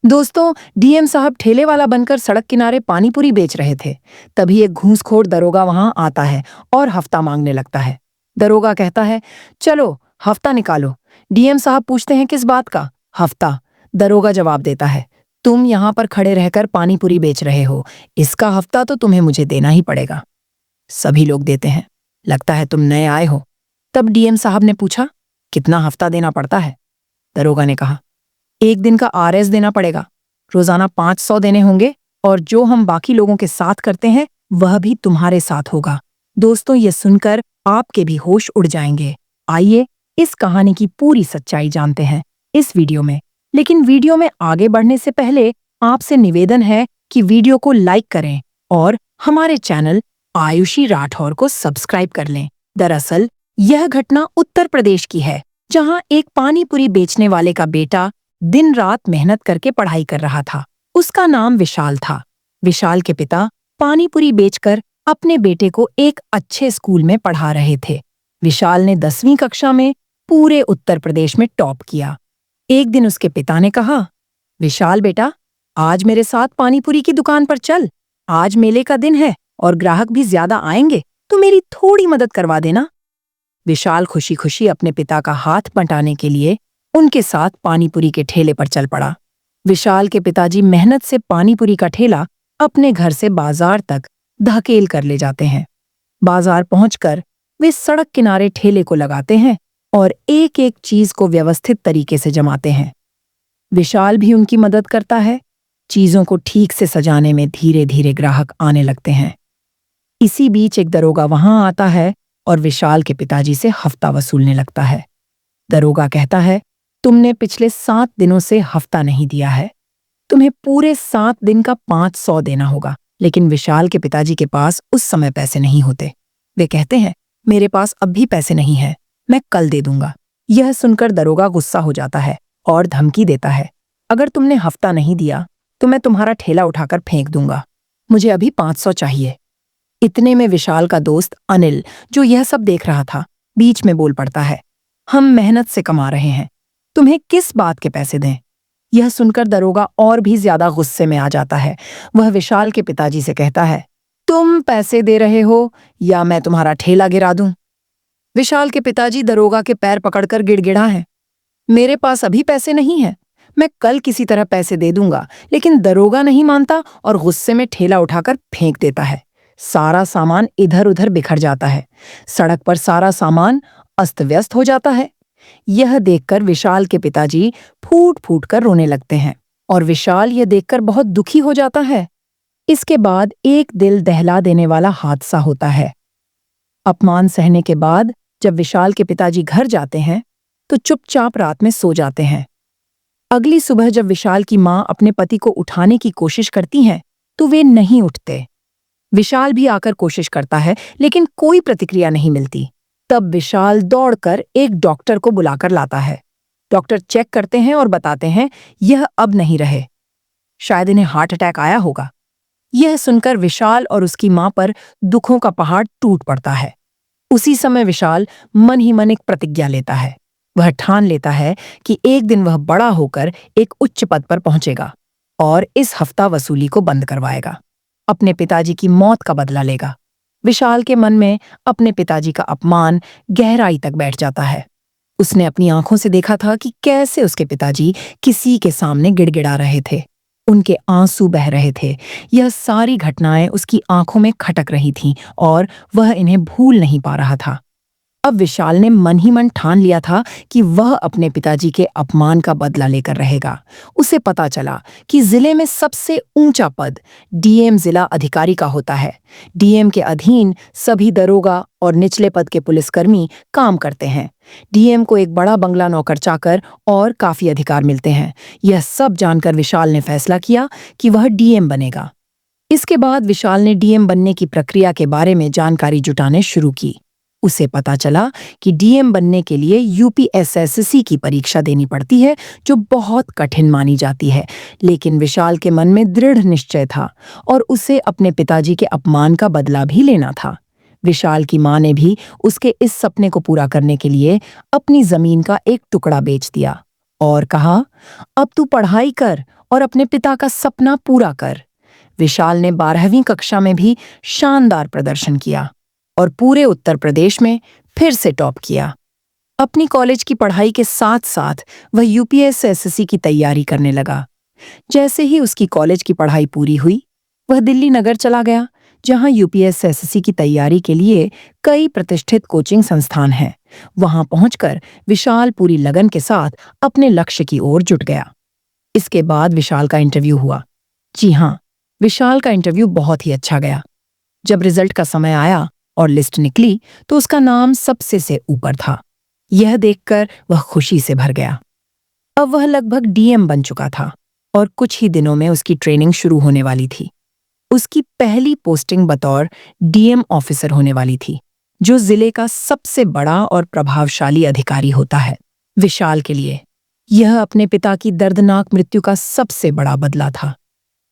दोस्तों, डीएम साहब ठेले वाला बनकर सड़क किनारे पानी पूरी बेच रहे थे। तभी एक घूसखोर दरोगा वहां आता है और हफ्ता मांगने लगता है। दरोगा कहता है, चलो हफ्ता निकालो। डीएम साहब पूछते हैं, किस बात का हफ्ता? दरोगा जवाब देता है, तुम यहाँ पर खड़े रहकर पानी पूरी बेच रहे हो, इसका हफ्ता तो तुम्हें मुझे देना ही पड़ेगा। सभी लोग देते हैं। लगता है तुम नए आए हो। तब डीएम साहब ने पूछा, कितना हफ्ता देना पड़ता है? दरोगा ने कहा, एक दिन का आरएस देना पड़ेगा, रोजाना 500 देने होंगे, और जो हम बाकी लोगों के साथ करते हैं वह भी तुम्हारे साथ होगा। दोस्तों, ये सुनकर आपके भी होश उड़ जाएंगे। आइए इस कहानी की पूरी सच्चाई जानते हैं इस वीडियो में। लेकिन वीडियो में आगे बढ़ने से पहले आपसे निवेदन है कि वीडियो को लाइक करें और हमारे चैनल आयुषी राठौर को सब्सक्राइब कर लें। दरअसल यह घटना उत्तर प्रदेश की है, जहां एक पानी पूरी बेचने वाले का बेटा दिन रात मेहनत करके पढ़ाई कर रहा था। उसका नाम विशाल था। विशाल के पिता पानीपुरी बेचकर अपने बेटे को एक अच्छे स्कूल में पढ़ा रहे थे। विशाल ने 10वीं कक्षा में पूरे उत्तर प्रदेश में टॉप किया। एक दिन उसके पिता ने कहा, विशाल बेटा, आज मेरे साथ पानीपुरी की दुकान पर चल। आज मेले का दिन है और ग्राहक भी ज्यादा आएंगे, तो मेरी थोड़ी मदद करवा देना। विशाल खुशी खुशी अपने पिता का हाथ बंटाने के लिए उनके साथ पानीपुरी के ठेले पर चल पड़ा। विशाल के पिताजी मेहनत से पानीपुरी का ठेला अपने घर से बाजार तक धकेल कर ले जाते हैं। बाजार पहुंचकर वे सड़क किनारे ठेले को लगाते हैं और एक एक चीज को व्यवस्थित तरीके से जमाते हैं। विशाल भी उनकी मदद करता है। चीजों को ठीक से सजाने में धीरे धीरे ग्राहक आने लगते हैं। इसी बीच एक दरोगा वहां आता है और विशाल के पिताजी से हफ्ता वसूलने लगता है। दरोगा कहता है, तुमने पिछले 7 दिनों से हफ्ता नहीं दिया है, तुम्हें पूरे 7 दिन का 500 देना होगा। लेकिन विशाल के पिताजी के पास उस समय पैसे नहीं होते। वे कहते हैं, मेरे पास अब भी पैसे नहीं है, मैं कल दे दूंगा। यह सुनकर दरोगा गुस्सा हो जाता है और धमकी देता है, अगर तुमने हफ्ता नहीं दिया तो मैं तुम्हारा ठेला उठाकर फेंक दूंगा। मुझे अभी 500 चाहिए। इतने में विशाल का दोस्त अनिल, जो यह सब देख रहा था, बीच में बोल पड़ता है, हम मेहनत से कमा रहे हैं, तुम्हें किस बात के पैसे दें? यह सुनकर दरोगा और भी ज्यादा गुस्से में आ जाता है। वह विशाल के पिताजी से कहता है, तुम पैसे दे रहे हो या मैं तुम्हारा ठेला गिरा दूं? विशाल के पिताजी दरोगा के पैर पकड़कर गिड़गिड़ा है, मेरे पास अभी पैसे नहीं है, मैं कल किसी तरह पैसे दे दूंगा। लेकिन दरोगा नहीं मानता और गुस्से में ठेला उठाकर फेंक देता है। सारा सामान इधर उधर बिखर जाता है। सड़क पर सारा सामान अस्त व्यस्त हो जाता है। यह देखकर विशाल के पिताजी फूट फूट कर रोने लगते हैं और विशाल यह देखकर बहुत दुखी हो जाता है। इसके बाद एक दिल दहला देने वाला हादसा होता है। अपमान सहने के बाद जब विशाल के पिताजी घर जाते हैं तो चुपचाप रात में सो जाते हैं। अगली सुबह जब विशाल की मां अपने पति को उठाने की कोशिश करती हैं तो वे नहीं उठते। विशाल भी आकर कोशिश करता है, लेकिन कोई प्रतिक्रिया नहीं मिलती। तब विशाल दौड़कर एक डॉक्टर को बुलाकर लाता है। डॉक्टर चेक करते हैं और बताते हैं, यह अब नहीं रहे, शायद इन्हें हार्ट अटैक आया होगा। यह सुनकर विशाल और उसकी मां पर दुखों का पहाड़ टूट पड़ता है। उसी समय विशाल मन ही मन एक प्रतिज्ञा लेता है। वह ठान लेता है कि एक दिन वह बड़ा होकर एक उच्च पद पर पहुंचेगा और इस हफ्ता वसूली को बंद करवाएगा। अपने पिताजी की मौत का बदला लेगा। विशाल के मन में अपने पिताजी का अपमान गहराई तक बैठ जाता है। उसने अपनी आंखों से देखा था कि कैसे उसके पिताजी किसी के सामने गिड़गिड़ा रहे थे, उनके आंसू बह रहे थे। यह सारी घटनाएं उसकी आंखों में खटक रही थीं और वह इन्हें भूल नहीं पा रहा था। अब विशाल ने मन ही मन ठान लिया था कि वह अपने पिताजी के अपमान का बदला लेकर रहेगा। उसे पता चला कि जिले में सबसे ऊंचा पद डीएम जिला अधिकारी का होता है। डीएम के अधीन सभी दरोगा और निचले पद के पुलिसकर्मी काम करते हैं। डीएम को एक बड़ा बंगला, नौकर चाकर और काफी अधिकार मिलते हैं। यह सब जानकर विशाल ने फैसला किया कि वह डीएम बनेगा। इसके बाद विशाल ने डीएम बनने की प्रक्रिया के बारे में जानकारी जुटाने शुरू की। उसे पता चला कि डीएम बनने के लिए यूपीएसएससी की परीक्षा देनी पड़ती है, जो बहुत कठिन मानी जाती है। लेकिन विशाल के मन में दृढ़ निश्चय था और उसे अपने पिताजी के अपमान का बदला भी लेना था। विशाल की मां ने भी उसके इस सपने को पूरा करने के लिए अपनी जमीन का एक टुकड़ा बेच दिया और कहा, अब तू पढ़ाई कर और अपने पिता का सपना पूरा कर। विशाल ने 12वीं कक्षा में भी शानदार प्रदर्शन किया और पूरे उत्तर प्रदेश में फिर से टॉप किया। अपनी कॉलेज की पढ़ाई के साथ साथ वह यूपीएससी की तैयारी करने लगा। जैसे ही उसकी कॉलेज की पढ़ाई पूरी हुई, वह दिल्ली नगर चला गया, जहां यूपीएससी की तैयारी के लिए कई प्रतिष्ठित कोचिंग संस्थान हैं। वहां पहुंचकर विशाल पूरी लगन के साथ अपने लक्ष्य की ओर जुट गया। इसके बाद विशाल का इंटरव्यू हुआ। जी हाँ, विशाल का इंटरव्यू बहुत ही अच्छा गया। जब रिजल्ट का समय आया और लिस्ट निकली तो उसका नाम सबसे से ऊपर था। यह देखकर वह खुशी से भर गया। अब वह लगभग डीएम बन चुका था और कुछ ही दिनों में उसकी ट्रेनिंग शुरू होने वाली थी। उसकी पहली पोस्टिंग बतौर डीएम ऑफिसर होने वाली थी, जो जिले का सबसे बड़ा और प्रभावशाली अधिकारी होता है। विशाल के लिए यह अपने पिता की दर्दनाक मृत्यु का सबसे बड़ा बदला था।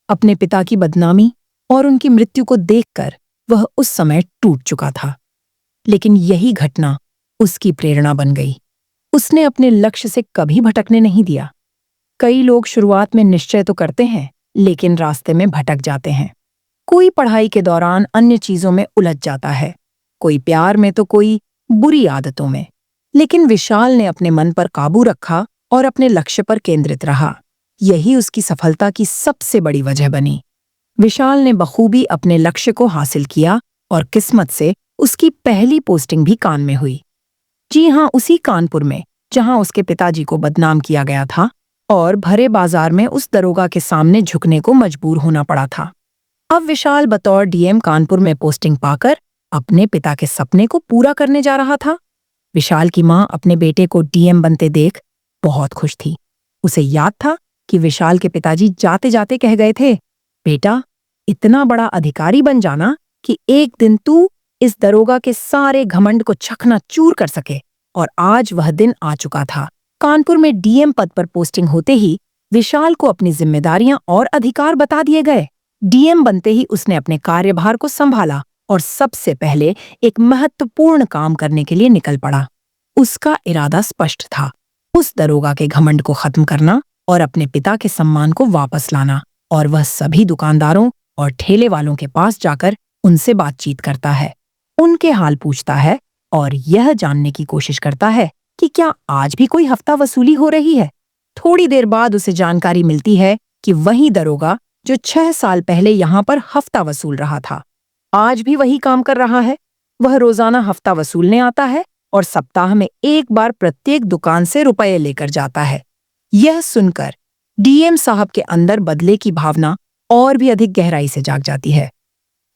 अपने पिता की बदनामी और उनकी मृत्यु को देखकर वह उस समय टूट चुका था, लेकिन यही घटना उसकी प्रेरणा बन गई। उसने अपने लक्ष्य से कभी भटकने नहीं दिया। कई लोग शुरुआत में निश्चय तो करते हैं, लेकिन रास्ते में भटक जाते हैं। कोई पढ़ाई के दौरान अन्य चीजों में उलझ जाता है, कोई प्यार में तो कोई बुरी आदतों में। लेकिन विशाल ने अपने मन पर काबू रखा और अपने लक्ष्य पर केंद्रित रहा। यही उसकी सफलता की सबसे बड़ी वजह बनी। विशाल ने बखूबी अपने लक्ष्य को हासिल किया और किस्मत से उसकी पहली पोस्टिंग भी कान में हुई। जी हाँ, उसी कानपुर में जहां उसके पिताजी को बदनाम किया गया था और भरे बाजार में उस दरोगा के सामने झुकने को मजबूर होना पड़ा था। अब विशाल बतौर डीएम कानपुर में पोस्टिंग पाकर अपने पिता के सपने को पूरा करने जा रहा था। विशाल की मां अपने बेटे को डीएम बनते देख बहुत खुश थी। उसे याद था कि विशाल के पिताजी जाते जाते कह गए थे, बेटा, इतना बड़ा अधिकारी बन जाना कि एक दिन तू इस दरोगा के सारे घमंड को चकनाचूर कर सके। और आज वह दिन आ चुका था। कानपुर में डीएम पद पर पोस्टिंग होते ही विशाल को अपनी जिम्मेदारियां और अधिकार बता दिए गए। डीएम बनते ही उसने अपने कार्यभार को संभाला और सबसे पहले एक महत्वपूर्ण काम करने के लिए निकल पड़ा। उसका इरादा स्पष्ट था, उस दरोगा के घमंड को खत्म करना और अपने पिता के सम्मान को वापस लाना। और वह सभी दुकानदारों और ठेले वालों के पास जाकर उनसे बातचीत करता है, उनके हाल पूछता है और यह जानने की कोशिश करता है कि क्या आज भी कोई हफ्ता वसूली हो रही है। थोड़ी देर बाद उसे जानकारी मिलती है कि वही दरोगा जो 6 साल पहले यहाँ पर हफ्ता वसूल रहा था, आज भी वही काम कर रहा है। वह रोजाना हफ्ता वसूलने आता है और सप्ताह में एक बार प्रत्येक दुकान से रुपए लेकर जाता है। यह सुनकर डीएम साहब के अंदर बदले की भावना और भी अधिक गहराई से जाग जाती है।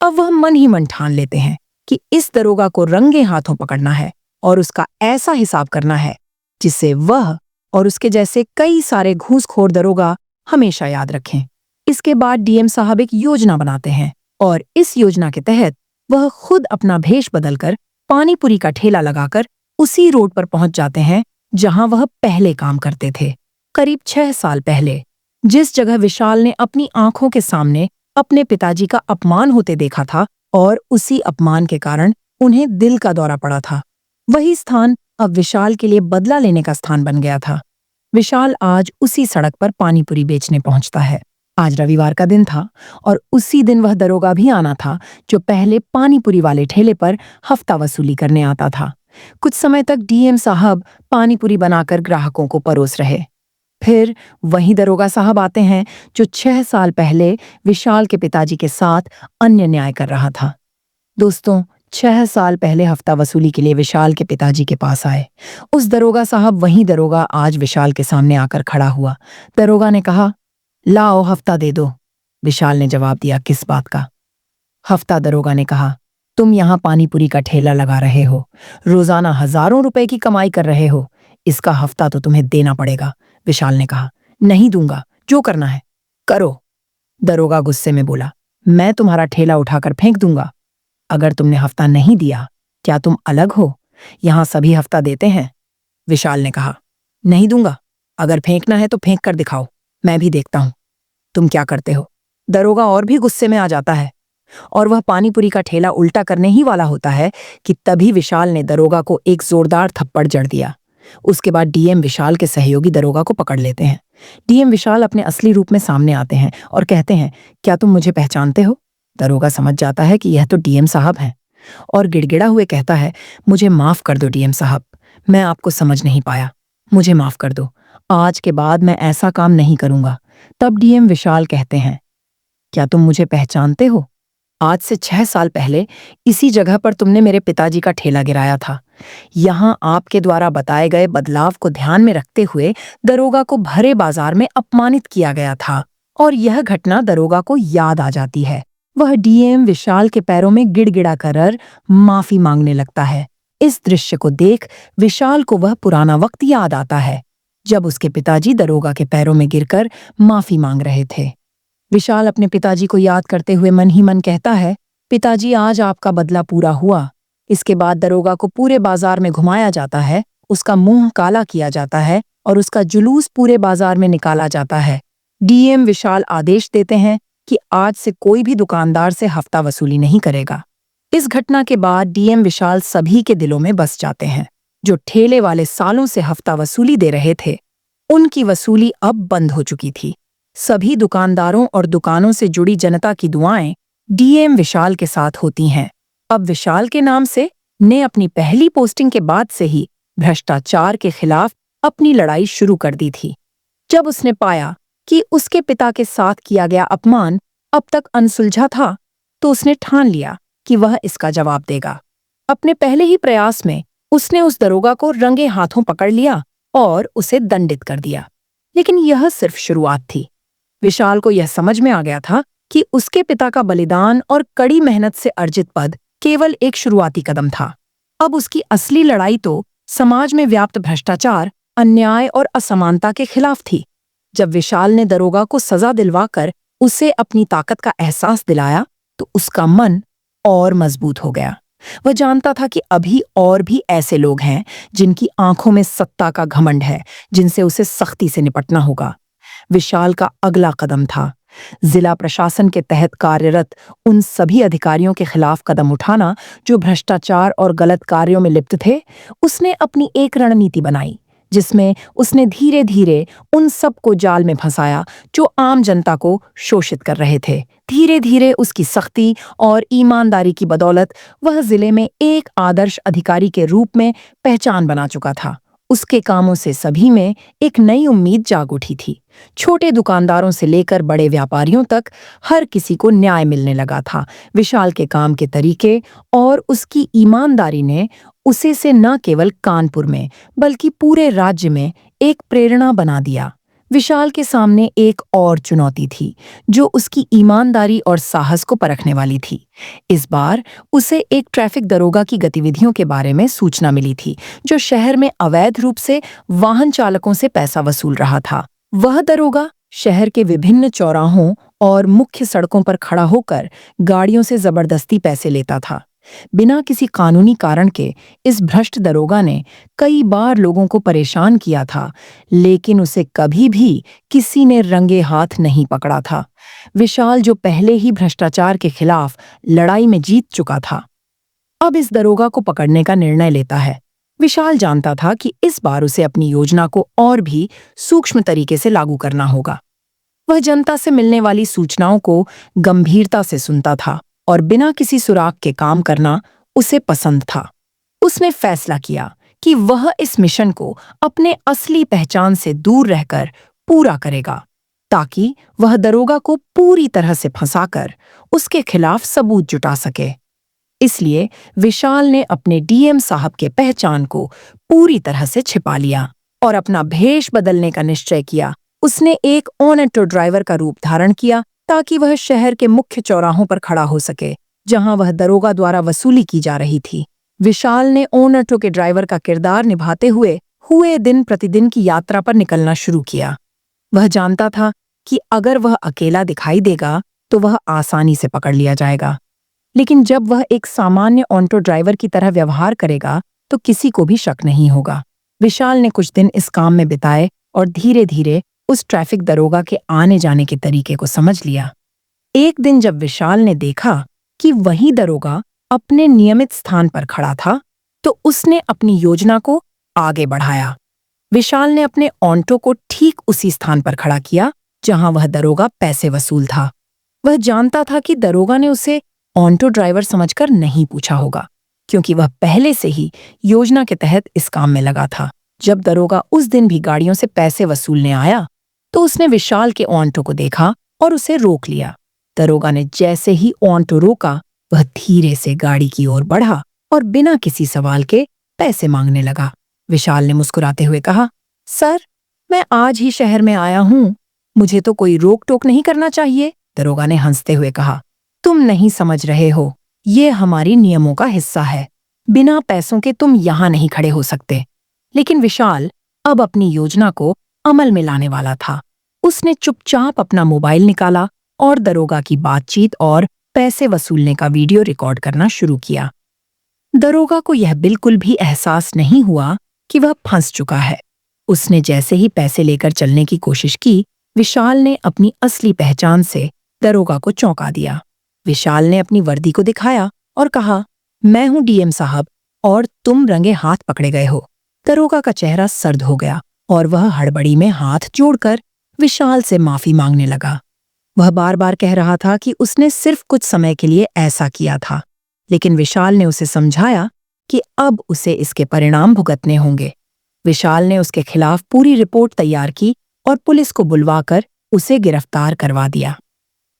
अब वह मन ही मन ठान लेते हैं कि इस दरोगा को रंगे हाथों पकड़ना है और उसका ऐसा हिसाब करना है जिससे वह और उसके जैसे कई सारे घूसखोर दरोगा हमेशा याद रखें। इसके बाद डीएम साहब एक योजना बनाते हैं और इस योजना के तहत वह खुद अपना भेष बदलकर पानीपुरी का ठेला लगाकर उसी रोड पर पहुंच जाते हैं जहां वह पहले काम करते थे, करीब 6 साल पहले। जिस जगह विशाल ने अपनी आंखों के सामने अपने पिताजी का अपमान होते देखा था और उसी अपमान के कारण उन्हें दिल का दौरा पड़ा था, वही स्थान अब विशाल के लिए बदला लेने का स्थान बन गया था। विशाल आज उसी सड़क पर पानीपुरी बेचने पहुंचता है। आज रविवार का दिन था और उसी दिन वह दरोगा भी आना था जो पहले पानीपुरी वाले ठेले पर हफ्ता वसूली करने आता था। कुछ समय तक डीएम साहब पानीपुरी बनाकर ग्राहकों को परोस रहे। फिर वही दरोगा साहब आते हैं जो 6 साल पहले विशाल के पिताजी के साथ अन्य न्याय कर रहा था। दोस्तों, 6 साल पहले हफ्ता वसूली के लिए विशाल के पिताजी के पास आए उस दरोगा साहब वही दरोगा आज विशाल के सामने आकर खड़ा हुआ। दरोगा ने कहा, लाओ हफ्ता दे दो। विशाल ने जवाब दिया, किस बात का हफ्ता? दरोगा ने कहा, तुम यहाँ पानीपुरी का ठेला लगा रहे हो, रोजाना हजारों रुपए की कमाई कर रहे हो, इसका हफ्ता तो तुम्हें देना पड़ेगा। विशाल ने कहा, नहीं दूंगा, जो करना है करो। दरोगा गुस्से में बोला, मैं तुम्हारा ठेला उठाकर फेंक दूंगा अगर तुमने हफ्ता नहीं दिया। क्या तुम अलग हो? यहां सभी हफ्ता देते हैं। विशाल ने कहा, नहीं दूंगा, अगर फेंकना है तो फेंक कर दिखाओ, मैं भी देखता हूं तुम क्या करते हो। दरोगा और भी गुस्से में आ जाता है और वह पानीपुरी का ठेला उल्टा करने ही वाला होता है कि तभी विशाल ने दरोगा को एक जोरदार थप्पड़ जड़ दिया। उसके बाद डीएम विशाल के सहयोगी दरोगा को पकड़ लेते हैं। डीएम विशाल अपने असली रूप में सामने आते हैं और कहते हैं, क्या तुम मुझे पहचानते हो? दरोगा समझ जाता है कि यह तो डीएम साहब हैं और गिड़गिड़ा हुए कहता है, मुझे माफ कर दो डीएम साहब, मैं आपको समझ नहीं पाया, मुझे माफ कर दो, आज के बाद मैं ऐसा काम नहीं करूंगा। तब डीएम विशाल कहते हैं, क्या तुम मुझे पहचानते हो? आज से 6 साल पहले इसी जगह पर तुमने मेरे पिताजी का ठेला गिराया था। यहाँ आपके द्वारा बताए गए बदलाव को ध्यान में रखते हुए दरोगा को भरे बाजार में अपमानित किया गया था और यह घटना दरोगा को याद आ जाती है। वह डीएम विशाल के पैरों में गिड़गिड़ा कर माफी मांगने लगता है। इस दृश्य को देख विशाल को वह पुराना वक्त याद आता है जब उसके पिताजी दरोगा के पैरों में गिरकर माफी मांग रहे थे। विशाल अपने पिताजी को याद करते हुए मन ही मन कहता है, पिताजी आज आपका बदला पूरा हुआ। इसके बाद दरोगा को पूरे बाजार में घुमाया जाता है, उसका मुंह काला किया जाता है और उसका जुलूस पूरे बाजार में निकाला जाता है। डीएम विशाल आदेश देते हैं कि आज से कोई भी दुकानदार से हफ्ता वसूली नहीं करेगा। इस घटना के बाद डीएम विशाल सभी के दिलों में बस जाते हैं। जो ठेले वाले सालों से हफ्ता वसूली दे रहे थे, उनकी वसूली अब बंद हो चुकी थी। सभी दुकानदारों और दुकानों से जुड़ी जनता की दुआएं डीएम विशाल के साथ होती हैं। अब विशाल के नाम से ने अपनी पहली पोस्टिंग के बाद से ही भ्रष्टाचार के खिलाफ अपनी लड़ाई शुरू कर दी थी। जब उसने पाया कि उसके पिता के साथ किया गया अपमान अब तक अनसुलझा था, तो उसने ठान लिया कि वह इसका जवाब देगा। अपने पहले ही प्रयास में उसने उस दरोगा को रंगे हाथों पकड़ लिया और उसे दंडित कर दिया। लेकिन यह सिर्फ शुरुआत थी। विशाल को यह समझ में आ गया था कि उसके पिता का बलिदान और कड़ी मेहनत से अर्जित पद केवल एक शुरुआती कदम था। अब उसकी असली लड़ाई तो समाज में व्याप्त भ्रष्टाचार, अन्याय और असमानता के खिलाफ थी। जब विशाल ने दरोगा को सजा दिलवाकर उसे अपनी ताकत का एहसास दिलाया, तो उसका मन और मजबूत हो गया। वह जानता था कि अभी और भी ऐसे लोग हैं जिनकी आंखों में सत्ता का घमंड है, जिनसे उसे सख्ती से निपटना होगा। विशाल का अगला कदम था जिला प्रशासन के तहत कार्यरत उन सभी अधिकारियों के खिलाफ कदम उठाना जो भ्रष्टाचार और गलत कार्यों में लिप्त थे। उसने अपनी एक रणनीति बनाई जिसमें उसने धीरे धीरे उन सबको जाल में फंसाया जो आम जनता को शोषित कर रहे थे। धीरे धीरे उसकी सख्ती और ईमानदारी की बदौलत वह जिले में एक आदर्श अधिकारी के रूप में पहचान बना चुका था। उसके कामों से सभी में एक नई उम्मीद जाग उठी थी। छोटे दुकानदारों से लेकर बड़े व्यापारियों तक हर किसी को न्याय मिलने लगा था। विशाल के काम के तरीके और उसकी ईमानदारी ने उसे से न केवल कानपुर में बल्कि पूरे राज्य में एक प्रेरणा बना दिया। विशाल के सामने एक और चुनौती थी जो उसकी ईमानदारी और साहस को परखने वाली थी। इस बार उसे एक ट्रैफिक दरोगा की गतिविधियों के बारे में सूचना मिली थी जो शहर में अवैध रूप से वाहन चालकों से पैसा वसूल रहा था। वह दरोगा शहर के विभिन्न चौराहों और मुख्य सड़कों पर खड़ा होकर गाड़ियों से जबरदस्ती पैसे लेता था। बिना किसी कानूनी कारण के इस भ्रष्ट दरोगा ने कई बार लोगों को परेशान किया था, लेकिन उसे कभी भी किसी ने रंगे हाथ नहीं पकड़ा था। विशाल जो पहले ही भ्रष्टाचार के खिलाफ लड़ाई में जीत चुका था, अब इस दरोगा को पकड़ने का निर्णय लेता है। विशाल जानता था कि इस बार उसे अपनी योजना को और भी सूक्ष्म तरीके से लागू करना होगा। वह जनता से मिलने वाली सूचनाओं को गंभीरता से सुनता था और बिना किसी सुराग के काम करना उसे पसंद था। उसने फैसला किया कि वह इस मिशन को अपने असली पहचान से दूर रहकर पूरा करेगा, ताकि वह दरोगा को पूरी तरह से फंसाकर उसके खिलाफ सबूत जुटा सके। इसलिए विशाल ने अपने डीएम साहब के पहचान को पूरी तरह से छिपा लिया और अपना भेष बदलने का निश्चय किया। उसने एक ऑन ऑटो ड्राइवर का रूप धारण किया ताकि वह शहर के मुख्य चौराहों पर खड़ा हो सके जहां वह दरोगा द्वारा वसूली की जा रही थी। विशाल ने ऑन ऑटो के ड्राइवर का किरदार निभाते हुए दिन प्रतिदिन की यात्रा पर निकलना शुरू किया। वह जानता था कि अगर वह अकेला दिखाई देगा तो वह आसानी से पकड़ लिया जाएगा, लेकिन जब वह एक सामान्य ऑटो ड्राइवर की तरह व्यवहार करेगा तो किसी को भी शक नहीं होगा। विशाल ने कुछ दिन इस काम में बिताए और धीरे धीरे उस ट्रैफिक दरोगा के आने जाने के तरीके को समझ लिया। एक दिन जब विशाल ने देखा कि वही दरोगा अपने नियमित स्थान पर खड़ा था, तो उसने अपनी योजना को आगे बढ़ाया। विशाल ने अपने ऑन्टो को ठीक उसी स्थान पर खड़ा किया जहां वह दरोगा पैसे वसूल था। वह जानता था कि दरोगा ने उसे ऑन्टो ड्राइवर समझकर नहीं पूछा होगा, क्योंकि वह पहले से ही योजना के तहत इस काम में लगा था। जब दरोगा उस दिन भी गाड़ियों से पैसे वसूलने आया, तो उसने विशाल के ऑन्टो को देखा और उसे रोक लिया। दरोगा ने जैसे ही ऑन्टो रोका, वह धीरे से गाड़ी की ओर बढ़ा और बिना किसी सवाल के पैसे मांगने लगा। विशाल ने मुस्कुराते हुए कहा, सर, मैं आज ही शहर में आया हूँ, मुझे तो कोई रोक टोक नहीं करना चाहिए। दरोगा ने हंसते हुए कहा, तुम नहीं समझ रहे हो, ये हमारी नियमों का हिस्सा है। बिना पैसों के तुम यहाँ नहीं खड़े हो सकते। लेकिन विशाल अब अपनी योजना को अमल में लाने वाला था। उसने चुपचाप अपना मोबाइल निकाला और दरोगा की बातचीत और पैसे वसूलने का वीडियो रिकॉर्ड करना शुरू किया। दरोगा को यह बिल्कुल भी एहसास नहीं हुआ कि वह फंस चुका है। उसने जैसे ही पैसे लेकर चलने की कोशिश की, विशाल ने अपनी असली पहचान से दरोगा को चौंका दिया। विशाल ने अपनी वर्दी को दिखाया और कहा, मैं हूं डीएम साहब और तुम रंगे हाथ पकड़े गए हो। दरोगा का चेहरा सर्द हो गया और वह हड़बड़ी में हाथ जोड़कर विशाल से माफी मांगने लगा। वह बार बार कह रहा था कि उसने सिर्फ कुछ समय के लिए ऐसा किया था, लेकिन विशाल ने उसे समझाया कि अब उसे इसके परिणाम भुगतने होंगे। विशाल ने उसके खिलाफ पूरी रिपोर्ट तैयार की और पुलिस को बुलवाकर उसे गिरफ्तार करवा दिया।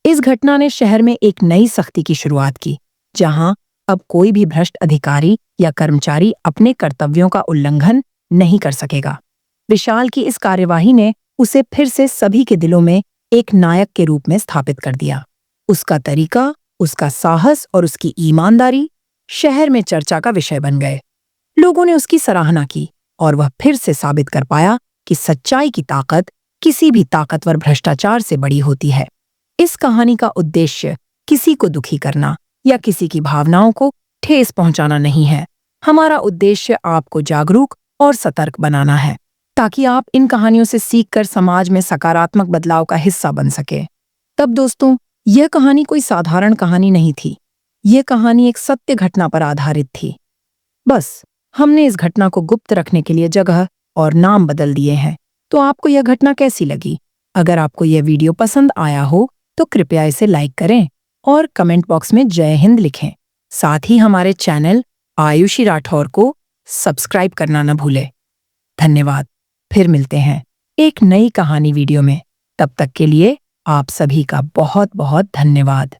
इस घटना ने शहर में एक नई सख्ती की शुरुआत की, जहां अब कोई भी भ्रष्ट अधिकारी या कर्मचारी अपने कर्तव्यों का उल्लंघन नहीं कर सकेगा। विशाल की इस कार्यवाही ने उसे फिर से सभी के दिलों में एक नायक के रूप में स्थापित कर दिया। उसका तरीका, उसका साहस और उसकी ईमानदारी शहर में चर्चा का विषय बन गए। लोगों ने उसकी सराहना की और वह फिर से साबित कर पाया कि सच्चाई की ताकत किसी भी ताकतवर भ्रष्टाचार से बड़ी होती है। इस कहानी का उद्देश्य किसी को दुखी करना या किसी की भावनाओं को ठेस पहुंचाना नहीं है। हमारा उद्देश्य आपको जागरूक और सतर्क बनाना है, ताकि आप इन कहानियों से सीखकर समाज में सकारात्मक बदलाव का हिस्सा बन सके। तब दोस्तों, यह कहानी कोई साधारण कहानी नहीं थी। यह कहानी एक सत्य घटना पर आधारित थी। बस हमने इस घटना को गुप्त रखने के लिए जगह और नाम बदल दिए हैं। तो आपको यह घटना कैसी लगी? अगर आपको यह वीडियो पसंद आया हो तो कृपया इसे लाइक करें और कमेंट बॉक्स में जय हिंद लिखें। साथ ही हमारे चैनल आयुषी राठौर को सब्सक्राइब करना न भूलें। धन्यवाद। फिर मिलते हैं एक नई कहानी वीडियो में। तब तक के लिए आप सभी का बहुत बहुत धन्यवाद।